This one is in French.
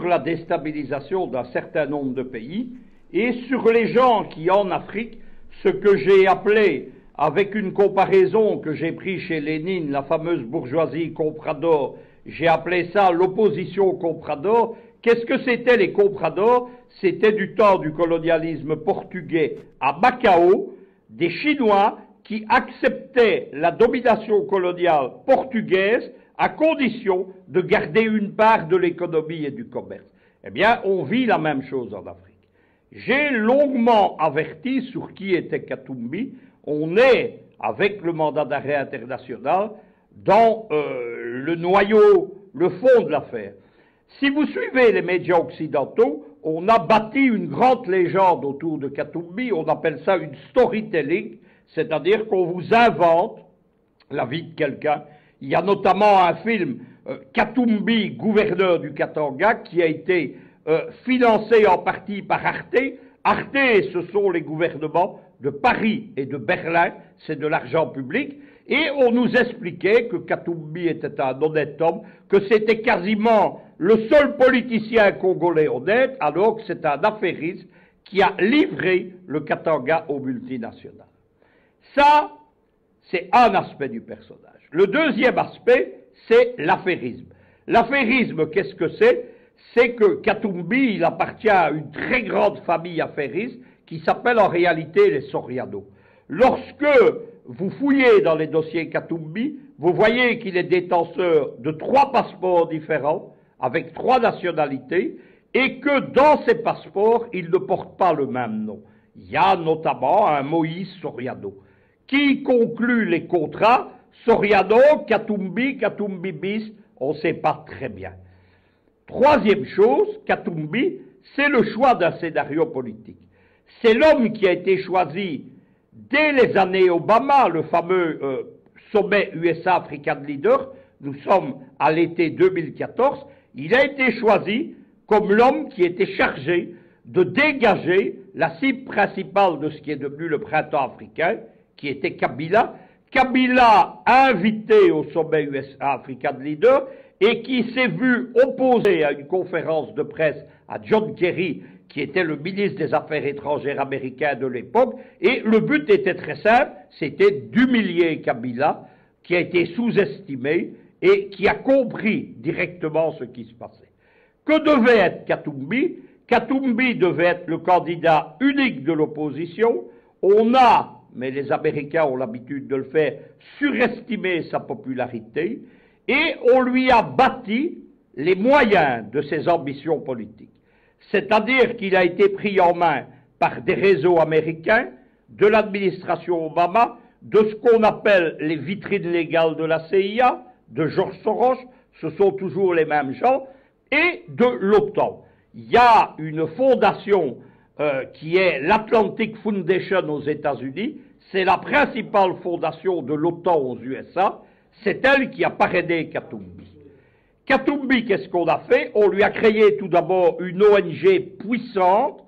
sur la déstabilisation d'un certain nombre de pays et sur les gens qui, en Afrique, ce que j'ai appelé, avec une comparaison que j'ai prise chez Lénine, la fameuse bourgeoisie comprador, j'ai appelé ça l'opposition comprador. Qu'est-ce que c'était les compradors? C'était du temps du colonialisme portugais à Macao, des Chinois qui acceptaient la domination coloniale portugaise à condition de garder une part de l'économie et du commerce. Eh bien, on vit la même chose en Afrique. J'ai longuement averti sur qui était Katumbi. On est, avec le mandat d'arrêt international, dans le noyau, le fond de l'affaire. Si vous suivez les médias occidentaux, on a bâti une grande légende autour de Katumbi, on appelle ça une storytelling, c'est-à-dire qu'on vous invente la vie de quelqu'un. Il y a notamment un film, Katumbi, gouverneur du Katanga, qui a été financé en partie par Arte. Arte, ce sont les gouvernements de Paris et de Berlin, c'est de l'argent public, et on nous expliquait que Katumbi était un honnête homme, que c'était quasiment le seul politicien congolais honnête, alors que c'est un affairiste qui a livré le Katanga aux multinationales. Ça, c'est un aspect du personnage. Le deuxième aspect, c'est l'affairisme. L'affairisme, qu'est-ce que c'est? C'est que Katumbi, il appartient à une très grande famille affairiste qui s'appelle en réalité les Soriano. Lorsque vous fouillez dans les dossiers Katumbi, vous voyez qu'il est détenteur de 3 passeports différents, avec 3 nationalités, et que dans ces passeports, il ne porte pas le même nom. Il y a notamment un Moïse Soriano, qui conclut les contrats Soriano, Katumbi, Katumbi bis, on ne sait pas très bien. Troisième chose, Katumbi, c'est le choix d'un scénario politique. C'est l'homme qui a été choisi dès les années Obama, le fameux sommet USA-African Leader, nous sommes à l'été 2014, il a été choisi comme l'homme qui était chargé de dégager la cible principale de ce qui est devenu le printemps africain, qui était Kabila. Kabila invité au sommet USA-African Leader et qui s'est vu opposé à une conférence de presse à John Kerry, qui était le ministre des Affaires étrangères américain de l'époque, et le but était très simple, c'était d'humilier Kabila, qui a été sous-estimé et qui a compris directement ce qui se passait. Que devait être Katumbi? Katumbi devait être le candidat unique de l'opposition. On a, mais les Américains ont l'habitude de le faire, surestimé sa popularité, et on lui a bâti les moyens de ses ambitions politiques. C'est-à-dire qu'il a été pris en main par des réseaux américains, de l'administration Obama, de ce qu'on appelle les vitrines légales de la CIA, de George Soros, ce sont toujours les mêmes gens, et de l'OTAN. Il y a une fondation qui est l'Atlantic Foundation aux États-Unis, c'est la principale fondation de l'OTAN aux USA, c'est elle qui a parrainé Katumbi. Katumbi, qu'est-ce qu'on a fait? On lui a créé tout d'abord une ONG puissante